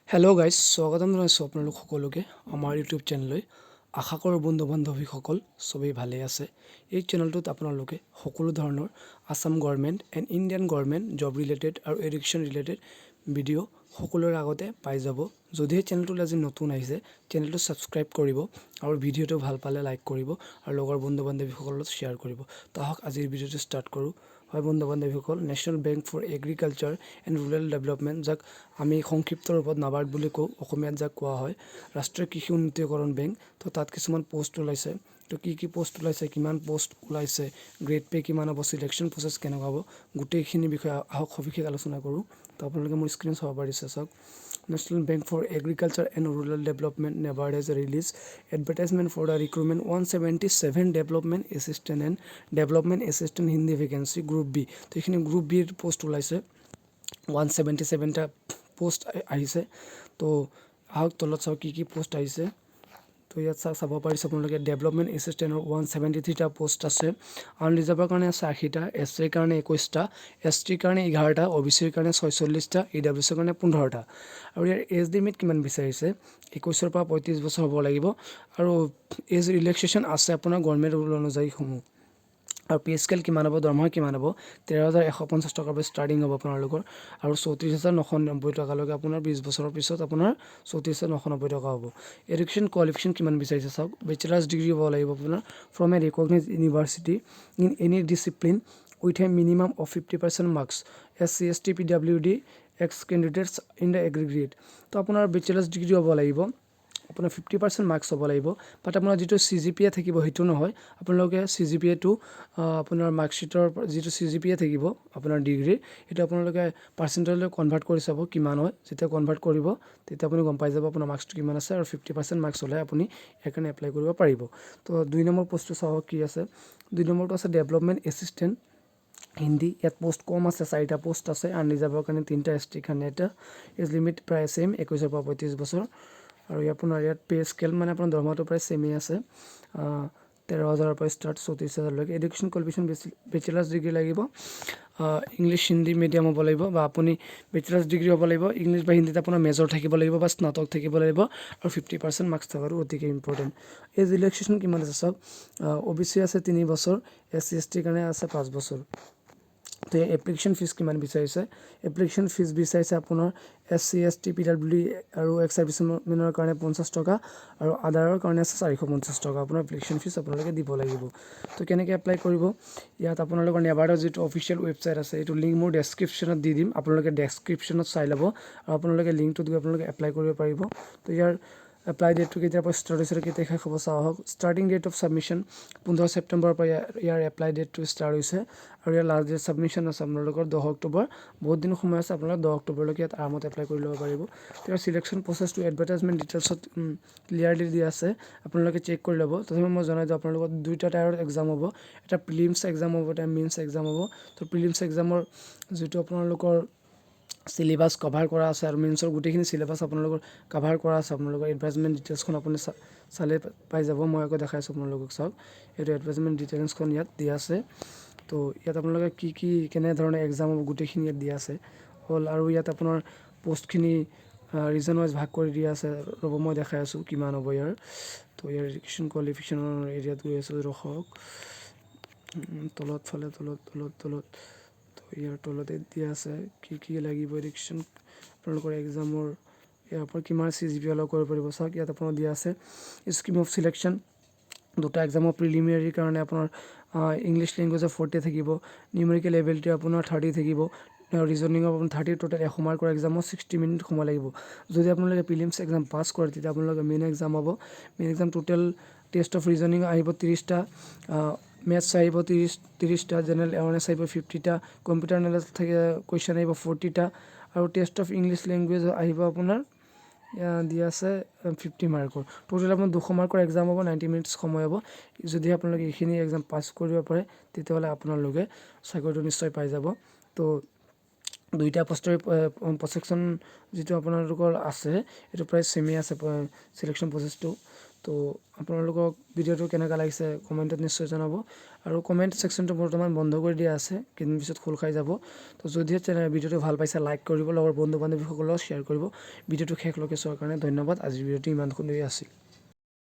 hello' guys স্বাগতম জনাইছোঁ আপোনালোক সকলোকে আমাৰ ইউটিউব চেনেললৈ আশা কৰোঁ বন্ধু বান্ধৱীসকল চবেই ভালেই আছে এই চেনেলটোত আপোনালোকে সকলো ধৰণৰ Assam government and Indian government job related আৰু এডুকেশ্যন ৰিলেটেড ভিডিঅ' সকলোৰে আগতে পাই যাব যদিহে চেনেলটোলৈ আজি নতুন আহিছে চেনেলটো ছাবস্ক্ৰাইব কৰিব আৰু ভিডিঅ'টো ভাল পালে লাইক কৰিব আৰু লগৰ বন্ধু বান্ধৱীসকলৰ লগত শ্বেয়াৰ কৰিব তো আহক আজিৰ ভিডিঅ'টো ষ্টাৰ্ট কৰোঁ হয় বন্ধু বান্ধৱীসকল national bank for agriculture and rural development যাক আমি সংক্ষিপ্ত ৰূপত নাবাৰ্ড বুলি কওঁ অসমীয়াত যাক কোৱা হয় ৰাষ্ট্ৰীয় কৃষি উন্নতিকৰণ বেংক তো তাত কিছুমান পোষ্ট ওলাইছে তো কি পোষ্ট ওলাইছে কিমান পোষ্ট ওলাইছে গ্ৰেড পে কিমান হ'ব সিলেকশ্যন প্ৰচেছ কেনেকুৱা হ'ব গোটেইখিনি বিষয়ে আহক সবিশেষ আলোচনা কৰোঁ তো আপোনালোকে মোৰ স্ক্ৰীন চাব পাৰিছে চাওক National Bank for Agriculture and Rural Development NABARD has released advertisement for the recruitment 177 development assistant and development assistant Hindi vacancy group B তো এখানে group B এর পোস্ট ওলাইছে 177টা পোস্ট আহিছে তো আহক তলত চাওক কি পোস্ট আহিছে তো ইয়াত চাব পাৰিছে আপোনালোকে ডেভেলপমেণ্ট এছিষ্টেণ্টৰ 173টা পোষ্ট আছে আনৰিজাৰ্ভৰ কাৰণে আছে 80টা এছ চিৰ কাৰণে 21টা এছ টিৰ কাৰণে 11টা অ' বি চিৰ কাৰণে 46টা ই ডাব্লিউ চিৰ কাৰণে 15টা আৰু ইয়াৰ এজ লিমিট কিমান বিচাৰিছে 21ৰ পৰা 35 বছৰ হ'ব লাগিব আৰু এজ ৰিলেক্সেশ্যন আছে আপোনাৰ গভৰ্ণমেণ্ট ৰুল অনুযায়ীসমূহ আৰু পে স্কেল কিমান হ'ব দৰমহা কিমান হ'ব 13,150 টকাৰ পৰা ষ্টাৰ্টিং হ'ব আপোনালোকৰ আৰু 34,990 টকালৈকে আপোনাৰ 20 বছৰৰ পিছত আপোনাৰ 34,990 টকা হ'ব এডুকেশ্যন কোৱালিফিকেশ্যন কিমান বিচাৰিছে চাওক বেচেলাৰ্ছ ডিগ্ৰী হ'ব লাগিব আপোনাৰ from A recognise university in any discipline with a minimum of 50% marks SC ST PWD x candidates in the aggregate তো আপোনাৰ বেচেলাৰ্ছ ডিগ্ৰী হ'ব লাগিব আপোনাৰ 50% মাৰ্কছ হ'ব লাগিব বাট আপোনাৰ যিটো CGPA থাকিব সেইটো নহয় আপোনালোকে CGPA-টো আপোনাৰ মাৰ্কশ্বিটৰ যিটো CGPA থাকিব আপোনাৰ ডিগ্ৰীৰ সেইটো আপোনালোকে পাৰ্চেণ্টেজলৈ কনভাৰ্ট কৰি চাব কিমান হয় যেতিয়া কনভাৰ্ট কৰিব তেতিয়া আপুনি গম পাই যাব আপোনাৰ মাৰ্কছটো কিমান আছে আৰু 50% মাৰ্কছ হ'লে আপুনি সেইকাৰণে এপ্লাই কৰিব পাৰিব তো 2 নম্বৰ পোষ্টটো চাব কি আছে 2 নম্বৰটো আছে ডেভেলপমেণ্ট এছিষ্টেণ্ট হিন্দী ইয়াত পোষ্ট কম আছে 4টা পোষ্ট আছে আনৰিজাৰ্ভৰ কাৰণে 3টা ST কাৰণে এটা এজ লিমিট প্ৰায় ছেম 21ৰ পৰা 35 বছৰ আৰু আপোনাৰ ইয়াত পে স্কেল মানে আপোনাৰ দৰমহাটো প্ৰায় ছেমেই আছে 13,000ৰ পৰা ষ্টাৰ্ট 34,000লৈকে এডুকেশ্যন কোৱালিফিকেশ্যন বেচেলাৰ্ছ ডিগ্ৰী লাগিব ইংলিছ হিন্দী মিডিয়াম হ'ব লাগিব বা আপুনি বেচেলাৰ্ছ ডিগ্ৰী হ'ব লাগিব ইংলিছ বা হিন্দীত আপোনাৰ মেজৰ থাকিব লাগিব বা স্নাতক থাকিব লাগিব আৰু 50% মাৰ্কছ থকাটো অতিকে ইম্পৰ্টেণ্ট এজ ৰিলেক্সেশ্যন কিমান আছে চাওক OBC আছে 3 বছৰ SC ST কাৰণে আছে 5 বছৰ তো এপ্লিকেশ্যন ফিজ কিমান বিচাৰিছে এপ্লিকেশ্যন ফিজ বিচাৰিছে আপোনাৰ SC ST PWD আৰু এক্স চাৰ্ভিচমেনৰ কাৰণে 50 টকা আৰু আদাৰৰ কাৰণে আছে 450 টকা আপোনাৰ এপ্লিকেশ্যন ফিজ আপোনালোকে দিব লাগিব তো কেনেকৈ এপ্লাই কৰিব ইয়াত আপোনালোকৰ নেবাৰ্ডৰ যিটো অফিচিয়েল ৱেবছাইট আছে এইটো লিংক মোৰ ডেছক্ৰিপশ্যনত দি দিম আপোনালোকে ডেছক্ৰিপশ্যনত চাই ল'ব আৰু আপোনালোকে লিংকটোত গৈ আপোনালোকে এপ্লাই কৰিব পাৰিব তো ইয়াৰ এপ্লাই ডেটটো কেতিয়াৰ পৰা ষ্টাৰ্ট হৈছিলে কেতিয়া শেষ হ'ব চাওঁ আহক ষ্টাৰ্টিং ডেট অফ ছাবমিশ্যন 15 ছেপ্টেম্বৰৰ পৰা ইয়াৰ এপ্লাই ডেটটো ষ্টাৰ্ট হৈছে আৰু ইয়াৰ লাষ্ট ডেট ছাবমিশ্যন আছে আপোনালোকৰ 10 অক্টোবৰ বহুত দিন সময় আছে আপোনালোকে 10 অক্টোবৰলৈকে ইয়াত আৰামত এপ্লাই কৰি ল'ব পাৰিব ইয়াৰ চিলেকশ্যন প্ৰচেছটো এডভাৰটাইজমেণ্ট ডিটেইলছত ক্লিয়াৰলি দিয়া আছে আপোনালোকে চেক কৰি ল'ব তথাপি মই জনাই দিওঁ আপোনালোকৰ 2টা টায়াৰত এক্সাম হ'ব এটা প্ৰিলিমছ এক্সাম হ'ব এটা মেইনছ এক্সাম হ'ব তো প্ৰিলিমছ এক্সামৰ যিটো আপোনালোকৰ চিলেবাছ কভাৰ কৰা আছে আৰু মেইনছৰ গোটেইখিনি চিলেবাছ আপোনালোকৰ কভাৰ কৰা আছে আপোনালোকৰ এডভাৰটাইজমেণ্ট ডিটেইলছখন আপুনি চালে পাই যাব মই আকৌ দেখাইছোঁ আপোনালোকক চাওক এইটো এডভাৰটাইজমেণ্ট ডিটেইলছখন ইয়াত দিয়া আছে তো ইয়াত আপোনালোকে কি কেনেধৰণে এক্সাম হ'ব গোটেইখিনি ইয়াত দিয়া আছে হ'ল আৰু ইয়াত আপোনাৰ পোষ্টখিনি ৰিজন ৱাইজ ভাগ কৰি দিয়া আছে ৰ'ব মই দেখাই আছোঁ কিমান হ'ব ইয়াৰ তো ইয়াৰ এডুকেশ্যন কোৱালিফিকেশ্যনৰ এৰিয়াত গৈ আছোঁ ৰখক তলত তো ইয়াৰ তলতে দিয়া আছে কি লাগিব এডুকেশ্যন আপোনালোকৰ এক্সামৰ ইয়াৰ পৰা কিমান CGPA অলপ কৰিব পাৰিব চাওক ইয়াত আপোনাৰ দিয়া আছে স্কিম অফ চিলেকশ্যন 2টা এক্সামৰ প্ৰিলিমিনাৰীৰ কাৰণে আপোনাৰ ইংলিছ লেংগুৱেজৰ 40 থাকিব নিউমেৰিকেল এবিলিটি আপোনাৰ 30 থাকিব ৰিজনিঙৰ আপোনাৰ 30 টোটেল 100 মাৰ্কৰ এক্সামত 60 মিনিট সময় লাগিব যদি আপোনালোকে প্ৰিলিমছ এক্সাম পাছ কৰে তেতিয়া আপোনালোকে মেইন এক্সাম হ'ব main exam total taste of reasoning আহিব 30টা মেথছ আহিব 30টা জেনেৰেল এৱাৰনেছ আহিব 50টা কম্পিউটাৰ নলেজ থাকে কুৱেশ্যন আহিব 40টা আৰু টেষ্ট অফ ইংলিছ লেংগুৱেজ আহিব আপোনাৰ দিয়া আছে 50 মাৰ্কৰ টোটেল আপোনাৰ 200 মাৰ্কৰ এক্সাম হ'ব 90 মিনিটছ সময় হ'ব যদি আপোনালোকে এইখিনি এক্সাম পাছ কৰিব পাৰে তেতিয়াহ'লে আপোনালোকে চাকৰিটো নিশ্চয় পাই যাব তো 2টা পোষ্টৰ প্ৰচেকশ্যন যিটো আপোনালোকৰ আছে এইটো প্ৰায় ছেমেই আছে চিলেকশ্যন প্ৰচেছটো তো আপোনালোকক ভিডিঅ'টো কেনেকুৱা লাগিছে কমেণ্টত নিশ্চয় জনাব আৰু কমেণ্ট ছেকশ্যনটো বৰ্তমান বন্ধ কৰি দিয়া আছে কেইদিন পিছত খোল খাই যাব তো যদিহে ভিডিঅ'টো ভাল পাইছে লাইক কৰিব লগৰ বন্ধু বান্ধৱীসকলক শ্বেয়াৰ কৰিব ভিডিঅ'টো শেষলৈকে চোৱাৰ কাৰণে ধন্যবাদ আজিৰ ভিডিঅ'টো ইমানখিনিয়ে আছিল